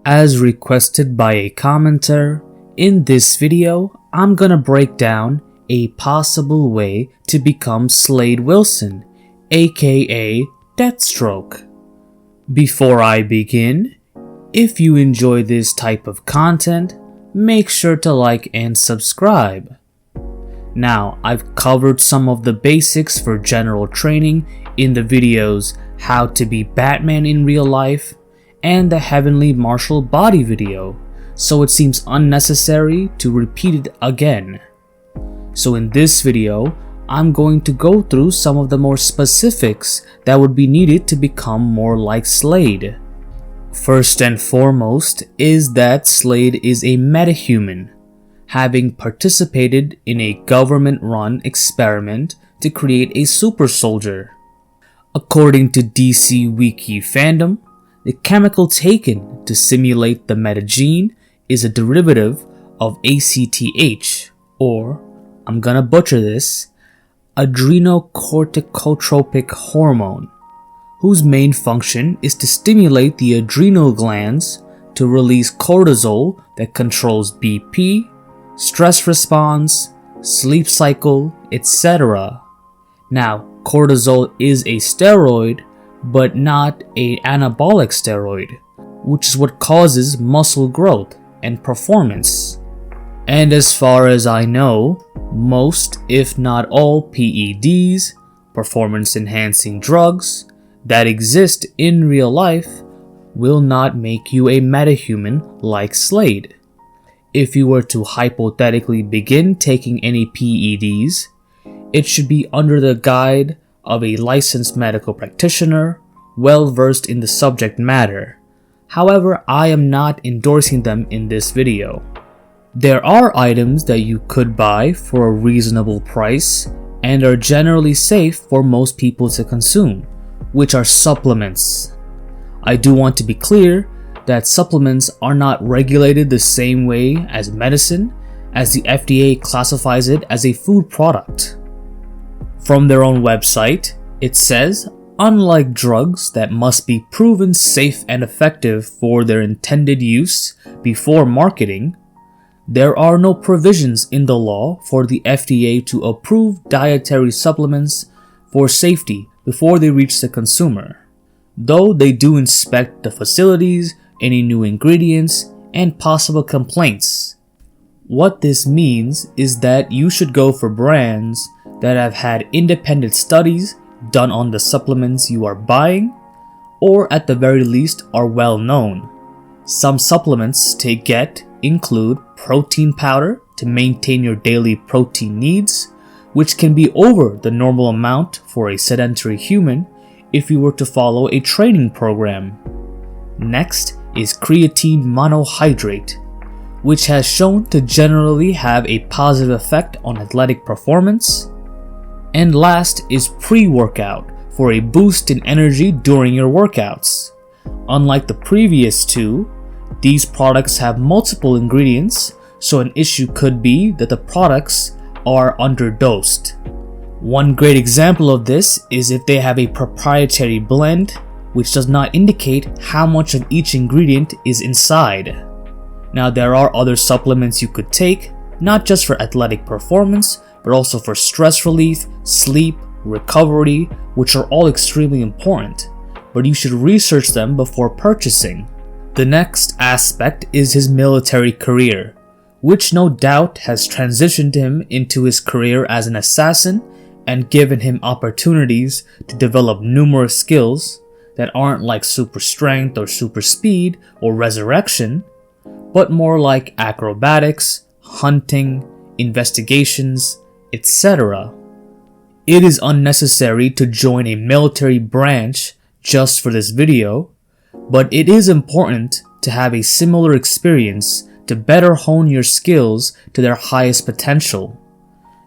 As requested by a commenter, in this video, I'm gonna break down a possible way to become Slade Wilson, aka Deathstroke. Before I begin, if you enjoy this type of content, make sure to like and subscribe. Now, I've covered some of the basics for general training in the videos How to Be Batman in Real Life and the Heavenly Martial Body video, so it seems unnecessary to repeat it again. So in this video, I'm going to go through some of the more specifics that would be needed to become more like Slade. First and foremost is that Slade is a metahuman, having participated in a government-run experiment to create a super soldier. According to DC Wiki fandom, the chemical taken to simulate the metagene is a derivative of ACTH, or, I'm gonna butcher this, adrenocorticotropic hormone, whose main function is to stimulate the adrenal glands to release cortisol that controls BP, stress response, sleep cycle, etc. Now, cortisol is a steroid, but not an anabolic steroid, which is what causes muscle growth and performance. And as far as I know, most, if not all, PEDs, performance-enhancing drugs, that exist in real life will not make you a metahuman like Slade. If you were to hypothetically begin taking any PEDs, it should be under the guide of a licensed medical practitioner, well versed in the subject matter. However, I am not endorsing them in this video. There are items that you could buy for a reasonable price and are generally safe for most people to consume, which are supplements. I do want to be clear that supplements are not regulated the same way as medicine, as the FDA classifies it as a food product. From their own website, it says, unlike drugs that must be proven safe and effective for their intended use before marketing, there are no provisions in the law for the FDA to approve dietary supplements for safety before they reach the consumer, though they do inspect the facilities, any new ingredients, and possible complaints. What this means is that you should go for brands that have had independent studies done on the supplements you are buying, or at the very least are well known. Some supplements to get include protein powder to maintain your daily protein needs, which can be over the normal amount for a sedentary human if you were to follow a training program. Next is creatine monohydrate, which has shown to generally have a positive effect on athletic performance. And last is pre-workout for a boost in energy during your workouts. Unlike the previous two, these products have multiple ingredients, so an issue could be that the products are underdosed. One great example of this is if they have a proprietary blend, which does not indicate how much of each ingredient is inside. Now, there are other supplements you could take, not just for athletic performance, but also for stress relief, sleep, recovery, which are all extremely important, but you should research them before purchasing. The next aspect is his military career, which no doubt has transitioned him into his career as an assassin and given him opportunities to develop numerous skills that aren't like super strength or super speed or resurrection, but more like acrobatics, hunting, investigations, etc. It is unnecessary to join a military branch just for this video, but it is important to have a similar experience to better hone your skills to their highest potential.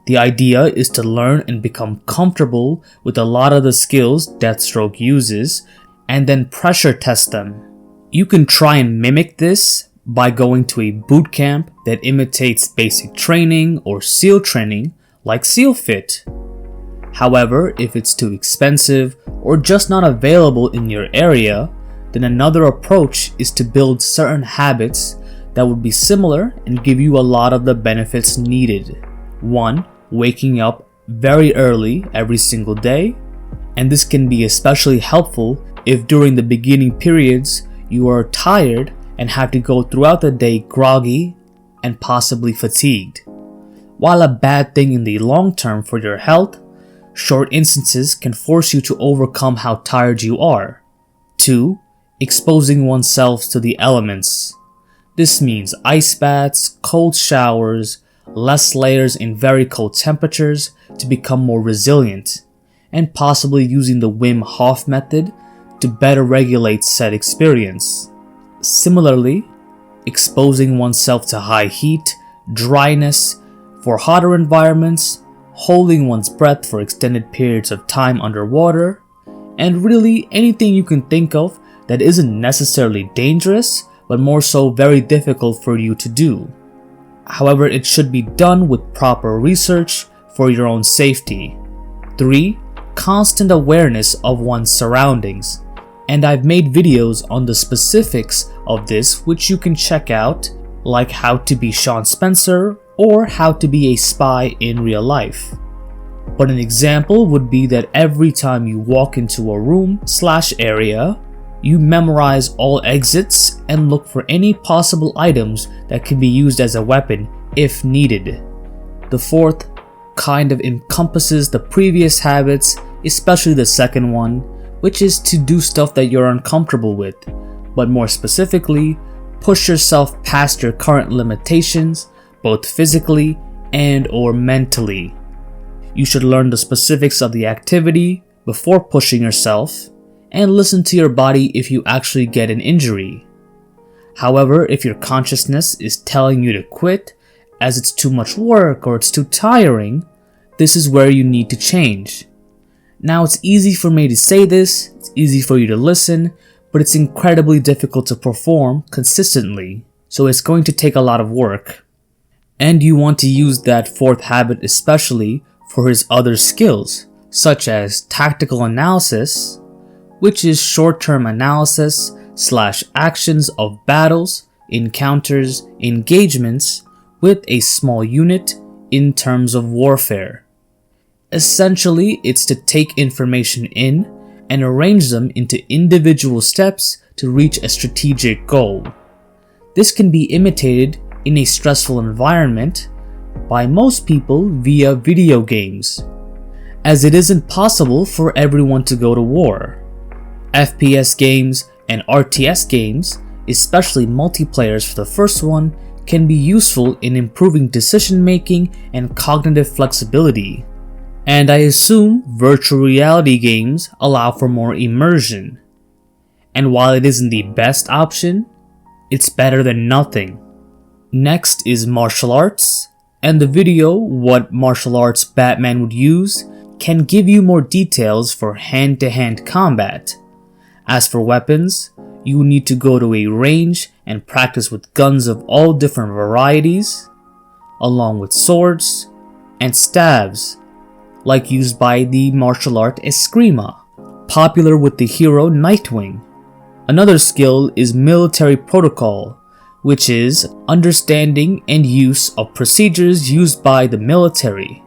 The idea is to learn and become comfortable with a lot of the skills Deathstroke uses and then pressure test them. You can try and mimic this by going to a boot camp that imitates basic training or SEAL training like SEAL Fit. However, if it's too expensive or just not available in your area, then another approach is to build certain habits that would be similar and give you a lot of the benefits needed. 1. Waking up very early every single day, and this can be especially helpful if during the beginning periods you are tired and have to go throughout the day groggy and possibly fatigued. While a bad thing in the long term for your health, short instances can force you to overcome how tired you are. 2. Exposing oneself to the elements. This means ice baths, cold showers, less layers in very cold temperatures to become more resilient, and possibly using the Wim Hof method to better regulate said experience. Similarly, exposing oneself to high heat, dryness for hotter environments, holding one's breath for extended periods of time underwater, and really anything you can think of that isn't necessarily dangerous, but more so very difficult for you to do. However, it should be done with proper research for your own safety. 3. Constant awareness of one's surroundings. And I've made videos on the specifics of this which you can check out, like how to be Sean Spencer or how to be a spy in real life. But an example would be that every time you walk into a room/area, you memorize all exits and look for any possible items that can be used as a weapon if needed. The 4th kind of encompasses the previous habits, especially the second one, which is to do stuff that you're uncomfortable with, but more specifically, push yourself past your current limitations, both physically and or mentally. You should learn the specifics of the activity before pushing yourself, and listen to your body if you actually get an injury. However, if your consciousness is telling you to quit as it's too much work or it's too tiring, this is where you need to change. Now, it's easy for me to say this, it's easy for you to listen, but it's incredibly difficult to perform consistently, so it's going to take a lot of work. And you want to use that 4th habit especially for his other skills, such as tactical analysis, which is short-term analysis/actions of battles, encounters, engagements with a small unit in terms of warfare. Essentially, it's to take information in and arrange them into individual steps to reach a strategic goal. This can be imitated in a stressful environment by most people via video games, as it isn't possible for everyone to go to war. FPS games and RTS games, especially multiplayers for the first one, can be useful in improving decision making and cognitive flexibility. And I assume virtual reality games allow for more immersion. And while it isn't the best option, it's better than nothing. Next is martial arts, and the video What Martial Arts Batman Would Use can give you more details for hand-to-hand combat. As for weapons, you will need to go to a range and practice with guns of all different varieties, along with swords and staves, like used by the martial art Eskrima, popular with the hero Nightwing. Another skill is military protocol, which is understanding and use of procedures used by the military.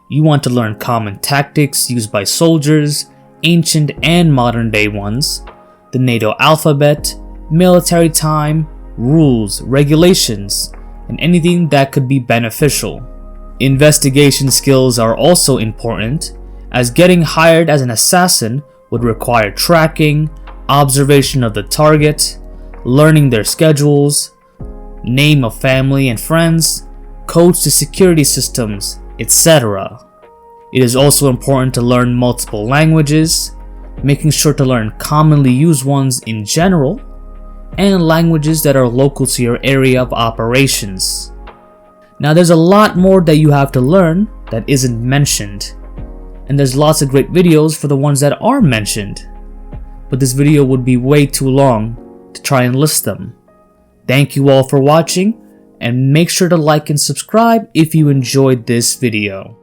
You want to learn common tactics used by soldiers, ancient and modern day ones, the NATO alphabet, military time, rules, regulations, and anything that could be beneficial. Investigation skills are also important, as getting hired as an assassin would require tracking, observation of the target, learning their schedules, name of family and friends, codes to security systems, etc. It is also important to learn multiple languages, making sure to learn commonly used ones in general, and languages that are local to your area of operations. Now, there's a lot more that you have to learn that isn't mentioned, and there's lots of great videos for the ones that are mentioned, but this video would be way too long to try and list them. Thank you all for watching, and make sure to like and subscribe if you enjoyed this video.